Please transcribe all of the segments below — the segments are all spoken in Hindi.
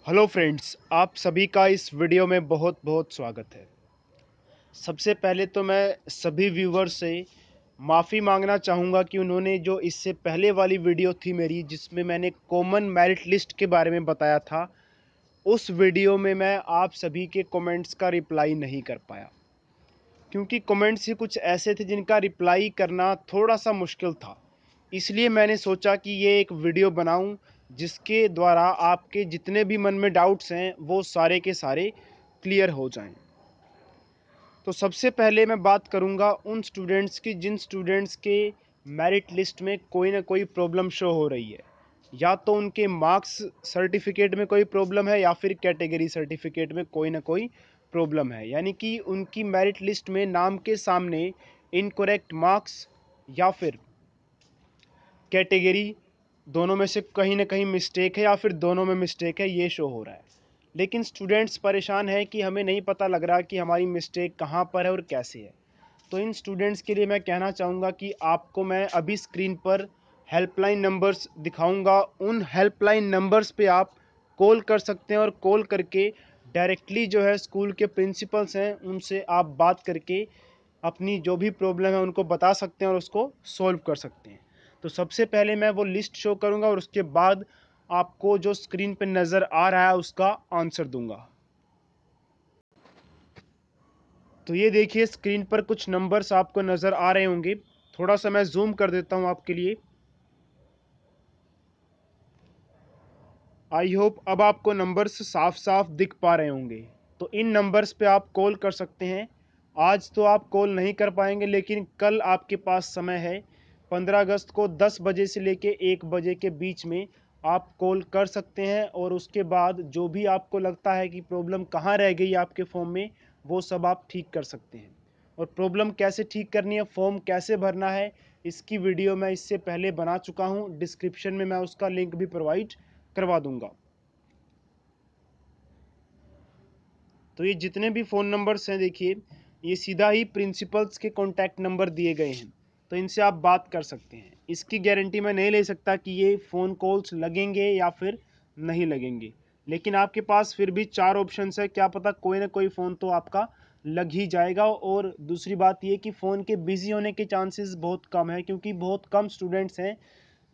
हेलो फ्रेंड्स, आप सभी का इस वीडियो में बहुत बहुत स्वागत है। सबसे पहले तो मैं सभी व्यूवर्स से माफ़ी मांगना चाहूँगा कि उन्होंने जो इससे पहले वाली वीडियो थी मेरी, जिसमें मैंने कॉमन मेरिट लिस्ट के बारे में बताया था, उस वीडियो में मैं आप सभी के कमेंट्स का रिप्लाई नहीं कर पाया, क्योंकि कमेंट्स ही कुछ ऐसे थे जिनका रिप्लाई करना थोड़ा सा मुश्किल था। इसलिए मैंने सोचा कि ये एक वीडियो बनाऊं जिसके द्वारा आपके जितने भी मन में डाउट्स हैं वो सारे के सारे क्लियर हो जाएं। तो सबसे पहले मैं बात करूंगा उन स्टूडेंट्स की जिन स्टूडेंट्स के मेरिट लिस्ट में कोई ना कोई प्रॉब्लम शो हो रही है। या तो उनके मार्क्स सर्टिफिकेट में कोई प्रॉब्लम है या फिर कैटेगरी सर्टिफिकेट में कोई ना कोई प्रॉब्लम है, यानी कि उनकी मेरिट लिस्ट में नाम के सामने इनकरेक्ट मार्क्स या फिर कैटेगरी, दोनों में से कहीं ना कहीं मिस्टेक है या फिर दोनों में मिस्टेक है, ये शो हो रहा है। लेकिन स्टूडेंट्स परेशान है कि हमें नहीं पता लग रहा कि हमारी मिस्टेक कहाँ पर है और कैसे है। तो इन स्टूडेंट्स के लिए मैं कहना चाहूँगा कि आपको मैं अभी स्क्रीन पर हेल्पलाइन नंबर्स दिखाऊंगा। उन हेल्पलाइन नंबर्स पे आप कॉल कर सकते हैं और कॉल करके डायरेक्टली जो है स्कूल के प्रिंसिपल्स हैं उनसे आप बात करके अपनी जो भी प्रॉब्लम है उनको बता सकते हैं और उसको सॉल्व कर सकते हैं। तो सबसे पहले मैं वो लिस्ट शो करूंगा और उसके बाद आपको जो स्क्रीन पे नज़र आ रहा है उसका आंसर दूंगा। तो ये देखिए स्क्रीन पर कुछ नंबर्स आपको नज़र आ रहे होंगे। थोड़ा सा मैं जूम कर देता हूं आपके लिए। आई होप अब आपको नंबर्स साफ साफ दिख पा रहे होंगे। तो इन नंबर्स पे आप कॉल कर सकते हैं। आज तो आप कॉल नहीं कर पाएंगे, लेकिन कल आपके पास समय है। 15 अगस्त को 10 बजे से लेके 1 बजे के बीच में आप कॉल कर सकते हैं और उसके बाद जो भी आपको लगता है कि प्रॉब्लम कहाँ रह गई आपके फॉर्म में, वो सब आप ठीक कर सकते हैं। और प्रॉब्लम कैसे ठीक करनी है, फॉर्म कैसे भरना है, इसकी वीडियो मैं इससे पहले बना चुका हूँ। डिस्क्रिप्शन में मैं उसका लिंक भी प्रोवाइड करवा दूंगा। तो ये जितने भी फ़ोन नंबर्स हैं, देखिए ये सीधा ही प्रिंसिपल्स के कॉन्टैक्ट नंबर दिए गए हैं, तो इनसे आप बात कर सकते हैं। इसकी गारंटी मैं नहीं ले सकता कि ये फ़ोन कॉल्स लगेंगे या फिर नहीं लगेंगे, लेकिन आपके पास फिर भी 4 ऑप्शंस है, क्या पता कोई ना कोई फ़ोन तो आपका लग ही जाएगा। और दूसरी बात ये कि फ़ोन के बिज़ी होने के चांसेस बहुत कम है, क्योंकि बहुत कम स्टूडेंट्स हैं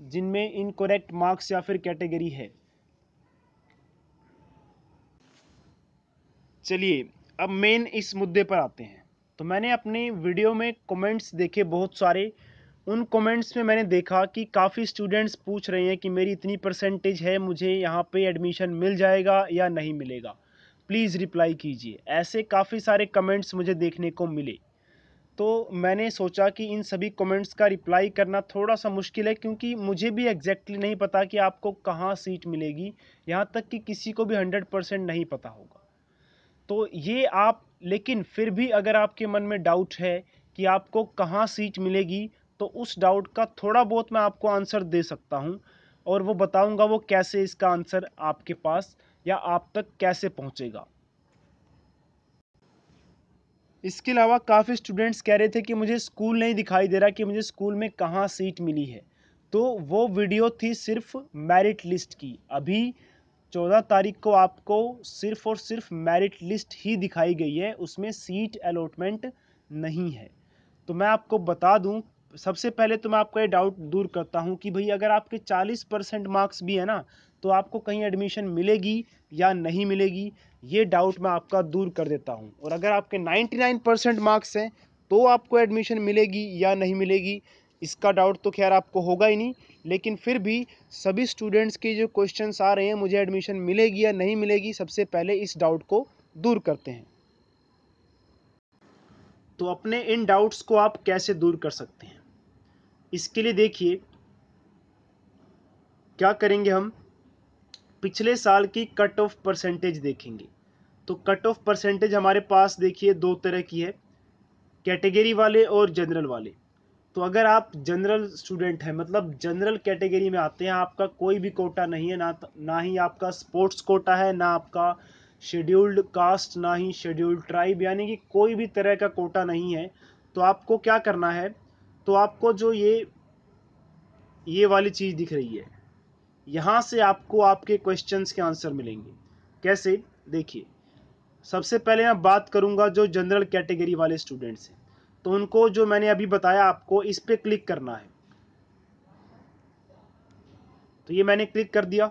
जिनमें इनकरेक्ट मार्क्स या फिर कैटेगरी है। चलिए अब मेन इस मुद्दे पर आते हैं। तो मैंने अपनी वीडियो में कमेंट्स देखे बहुत सारे। उन कमेंट्स में मैंने देखा कि काफ़ी स्टूडेंट्स पूछ रहे हैं कि मेरी इतनी परसेंटेज है, मुझे यहाँ पे एडमिशन मिल जाएगा या नहीं मिलेगा, प्लीज़ रिप्लाई कीजिए। ऐसे काफ़ी सारे कमेंट्स मुझे देखने को मिले। तो मैंने सोचा कि इन सभी कमेंट्स का रिप्लाई करना थोड़ा सा मुश्किल है, क्योंकि मुझे भी एग्जैक्टली नहीं पता कि आपको कहाँ सीट मिलेगी। यहाँ तक कि किसी को भी 100% नहीं पता होगा। तो ये आप, लेकिन फिर भी अगर आपके मन में डाउट है कि आपको कहाँ सीट मिलेगी, तो उस डाउट का थोड़ा बहुत मैं आपको आंसर दे सकता हूँ और वो बताऊँगा वो कैसे, इसका आंसर आपके पास या आप तक कैसे पहुँचेगा। इसके अलावा काफ़ी स्टूडेंट्स कह रहे थे कि मुझे स्कूल नहीं दिखाई दे रहा कि मुझे स्कूल में कहाँ सीट मिली है। तो वो वीडियो थी सिर्फ मेरिट लिस्ट की। अभी 14 तारीख को आपको सिर्फ और सिर्फ मेरिट लिस्ट ही दिखाई गई है, उसमें सीट अलॉटमेंट नहीं है। तो मैं आपको बता दूं, सबसे पहले तो मैं आपका ये डाउट दूर करता हूं कि भाई अगर आपके 40% मार्क्स भी है ना, तो आपको कहीं एडमिशन मिलेगी या नहीं मिलेगी, ये डाउट मैं आपका दूर कर देता हूं। और अगर आपके 99% मार्क्स हैं तो आपको एडमिशन मिलेगी या नहीं मिलेगी, इसका डाउट तो खैर आपको होगा ही नहीं। लेकिन फिर भी सभी स्टूडेंट्स के जो क्वेश्चंस आ रहे हैं, मुझे एडमिशन मिलेगी या नहीं मिलेगी, सबसे पहले इस डाउट को दूर करते हैं। तो अपने इन डाउट्स को आप कैसे दूर कर सकते हैं, इसके लिए देखिए क्या करेंगे हम, पिछले साल की कट ऑफ परसेंटेज देखेंगे। तो कट ऑफ परसेंटेज हमारे पास देखिए दो तरह की है, कैटेगरी वाले और जनरल वाले। तो अगर आप जनरल स्टूडेंट हैं, मतलब जनरल कैटेगरी में आते हैं, आपका कोई भी कोटा नहीं है, ना ही आपका स्पोर्ट्स कोटा है, ना आपका शेड्यूल्ड कास्ट, ना ही शेड्यूल्ड ट्राइब, यानी कि कोई भी तरह का कोटा नहीं है। तो आपको क्या करना है, तो आपको जो ये वाली चीज़ दिख रही है, यहाँ से आपको आपके क्वेश्चंस के आंसर मिलेंगे। कैसे, देखिए सबसे पहले मैं बात करूंगा जो जनरल कैटेगरी वाले स्टूडेंट्स हैं, तो उनको जो मैंने अभी बताया आपको इस पे क्लिक करना है। तो ये मैंने क्लिक कर दिया।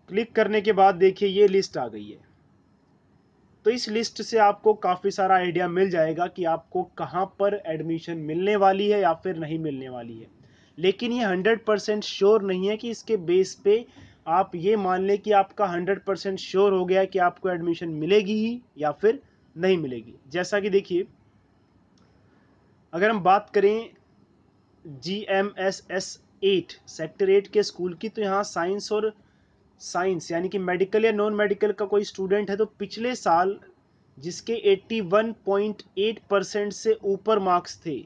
क्लिक करने के बाद देखिए ये लिस्ट आ गई है। तो इस लिस्ट से आपको काफ़ी सारा आइडिया मिल जाएगा कि आपको कहाँ पर एडमिशन मिलने वाली है या फिर नहीं मिलने वाली है। लेकिन ये 100% श्योर नहीं है कि इसके बेस पे आप ये मान लें कि आपका 100% श्योर हो गया कि आपको एडमिशन मिलेगी ही या फिर नहीं मिलेगी। जैसा कि देखिए, अगर हम बात करें GMSS 8 सेक्टर 8 के स्कूल की, तो यहाँ साइंस यानी कि मेडिकल या नॉन मेडिकल का कोई स्टूडेंट है तो पिछले साल जिसके 81.8% से ऊपर मार्क्स थे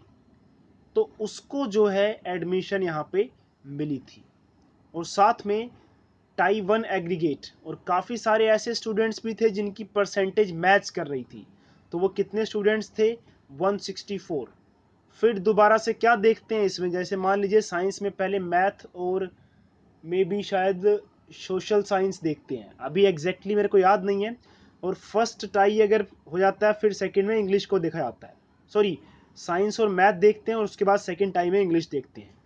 तो उसको जो है एडमिशन यहाँ पे मिली थी। और साथ में टाई 1 एग्रीगेट और काफ़ी सारे ऐसे स्टूडेंट्स भी थे जिनकी परसेंटेज मैच कर रही थी। तो वो कितने स्टूडेंट्स थे? 164। फिर दोबारा से क्या देखते हैं इसमें, जैसे मान लीजिए साइंस में पहले मैथ और मे बी शायद सोशल साइंस देखते हैं, अभी एग्जैक्टली मेरे को याद नहीं है। और फर्स्ट टाई अगर हो जाता है फिर सेकंड में इंग्लिश को देखा जाता है, सॉरी साइंस और मैथ देखते हैं और उसके बाद सेकंड टाई में इंग्लिश देखते हैं।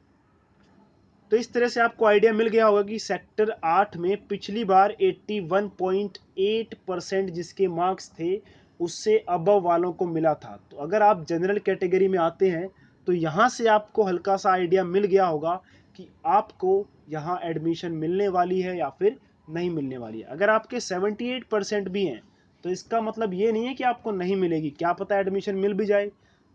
तो इस तरह से आपको आइडिया मिल गया होगा कि सेक्टर 8 में पिछली बार 81.8% जिसके मार्क्स थे उससे अबव वालों को मिला था। तो अगर आप जनरल कैटेगरी में आते हैं तो यहाँ से आपको हल्का सा आइडिया मिल गया होगा कि आपको यहाँ एडमिशन मिलने वाली है या फिर नहीं मिलने वाली है। अगर आपके 78% भी हैं तो इसका मतलब ये नहीं है कि आपको नहीं मिलेगी, क्या पता एडमिशन मिल भी जाए।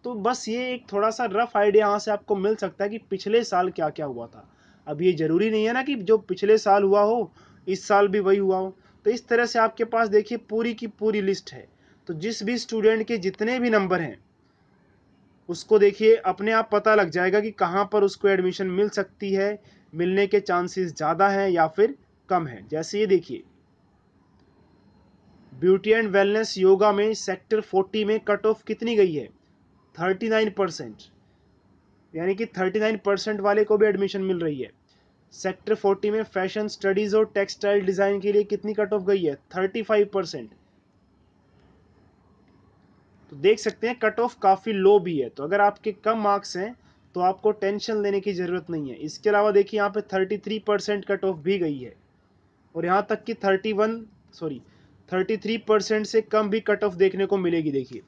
तो बस ये एक थोड़ा सा रफ आइडिया यहाँ से आपको मिल सकता है कि पिछले साल क्या क्या हुआ था। अब ये ज़रूरी नहीं है ना कि जो पिछले साल हुआ हो इस साल भी वही हुआ हो। तो इस तरह से आपके पास देखिए पूरी की पूरी लिस्ट है। तो जिस भी स्टूडेंट के जितने भी नंबर हैं उसको देखिए अपने आप पता लग जाएगा कि कहाँ पर उसको एडमिशन मिल सकती है, मिलने के चांसेस ज़्यादा हैं या फिर कम है। जैसे ये देखिए ब्यूटी एंड वेलनेस योगा में सेक्टर 40 में कट ऑफ कितनी गई है? 39%, यानी कि 39% वाले को भी एडमिशन मिल रही है। सेक्टर 40 में फैशन स्टडीज और टेक्सटाइल डिजाइन के लिए कितनी कट ऑफ गई है? 35%। तो देख सकते हैं कट ऑफ काफ़ी लो भी है। तो अगर आपके कम मार्क्स हैं तो आपको टेंशन लेने की ज़रूरत नहीं है। इसके अलावा देखिए यहाँ पे 33% कट ऑफ भी गई है और यहाँ तक कि 33% से कम भी कट ऑफ देखने को मिलेगी। देखिए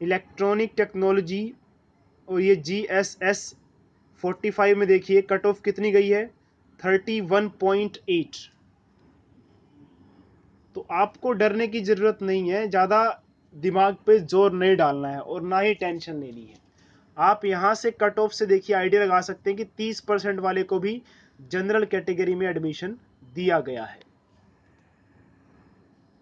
इलेक्ट्रॉनिक टेक्नोलॉजी और ये GSS 45 में देखिए कट ऑफ कितनी गई है? 31.8। तो आपको डरने की ज़रूरत नहीं है, ज़्यादा दिमाग पे जोर नहीं डालना है और ना ही टेंशन लेनी है। आप यहाँ से कट ऑफ से देखिए आइडिया लगा सकते हैं कि 30% वाले को भी जनरल कैटेगरी में एडमिशन दिया गया है।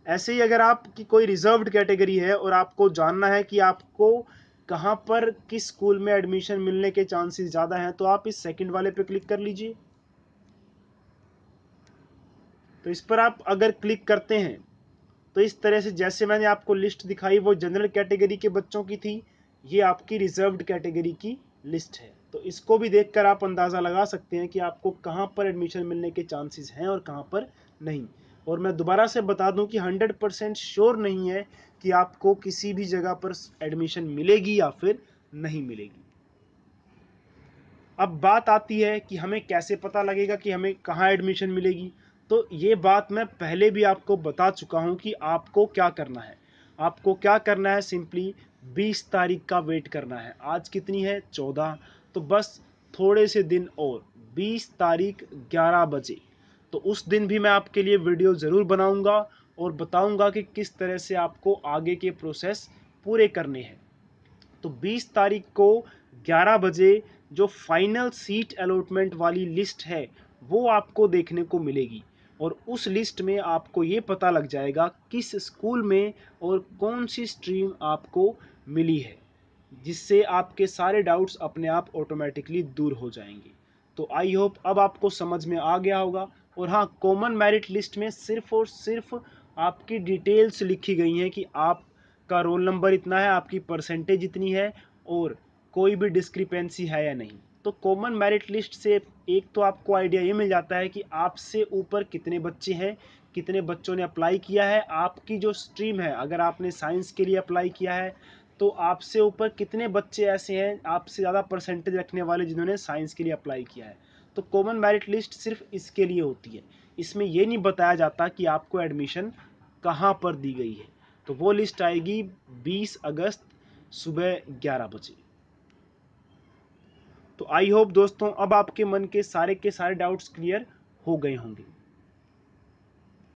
ऐसे ही अगर आपकी कोई रिजर्व्ड कैटेगरी है और आपको जानना है कि आपको कहाँ पर किस स्कूल में एडमिशन मिलने के चांसेस ज़्यादा हैं तो आप इस सेकंड वाले पे क्लिक कर लीजिए। तो इस पर आप अगर क्लिक करते हैं तो इस तरह से जैसे मैंने आपको लिस्ट दिखाई वो जनरल कैटेगरी के बच्चों की थी, ये आपकी रिजर्व्ड कैटेगरी की लिस्ट है। तो इसको भी देखकर आप अंदाज़ा लगा सकते हैं कि आपको कहाँ पर एडमिशन मिलने के चांसेस हैं और कहाँ पर नहीं। और मैं दोबारा से बता दूं कि 100% श्योर नहीं है कि आपको किसी भी जगह पर एडमिशन मिलेगी या फिर नहीं मिलेगी। अब बात आती है कि हमें कैसे पता लगेगा कि हमें कहाँ एडमिशन मिलेगी। तो ये बात मैं पहले भी आपको बता चुका हूँ कि आपको क्या करना है। आपको क्या करना है, सिंपली 20 तारीख का वेट करना है। आज कितनी है? 14। तो बस थोड़े से दिन और, 20 तारीख 11 बजे, तो उस दिन भी मैं आपके लिए वीडियो ज़रूर बनाऊँगा और बताऊँगा कि किस तरह से आपको आगे के प्रोसेस पूरे करने हैं। तो 20 तारीख को 11 बजे जो फाइनल सीट अलॉटमेंट वाली लिस्ट है वो आपको देखने को मिलेगी और उस लिस्ट में आपको ये पता लग जाएगा किस स्कूल में और कौन सी स्ट्रीम आपको मिली है, जिससे आपके सारे डाउट्स अपने आप ऑटोमेटिकली दूर हो जाएंगे। तो आई होप अब आपको समझ में आ गया होगा। और हाँ, कॉमन मेरिट लिस्ट में सिर्फ और सिर्फ आपकी डिटेल्स लिखी गई हैं कि आपका रोल नंबर इतना है, आपकी परसेंटेज इतनी है और कोई भी डिस्क्रिपेंसी है या नहीं। तो कॉमन मेरिट लिस्ट से एक तो आपको आइडिया ये मिल जाता है कि आपसे ऊपर कितने बच्चे हैं, कितने बच्चों ने अप्लाई किया है। आपकी जो स्ट्रीम है, अगर आपने साइंस के लिए अप्लाई किया है तो आपसे ऊपर कितने बच्चे ऐसे हैं आपसे ज़्यादा परसेंटेज रखने वाले जिन्होंने साइंस के लिए अप्लाई किया है। तो कॉमन मेरिट लिस्ट सिर्फ इसके लिए होती है। इसमें ये नहीं बताया जाता कि आपको एडमिशन कहाँ पर दी गई है। तो वो लिस्ट आएगी 20 अगस्त सुबह 11 बजे। तो आई होप दोस्तों अब आपके मन के सारे डाउट्स क्लियर हो गए होंगे।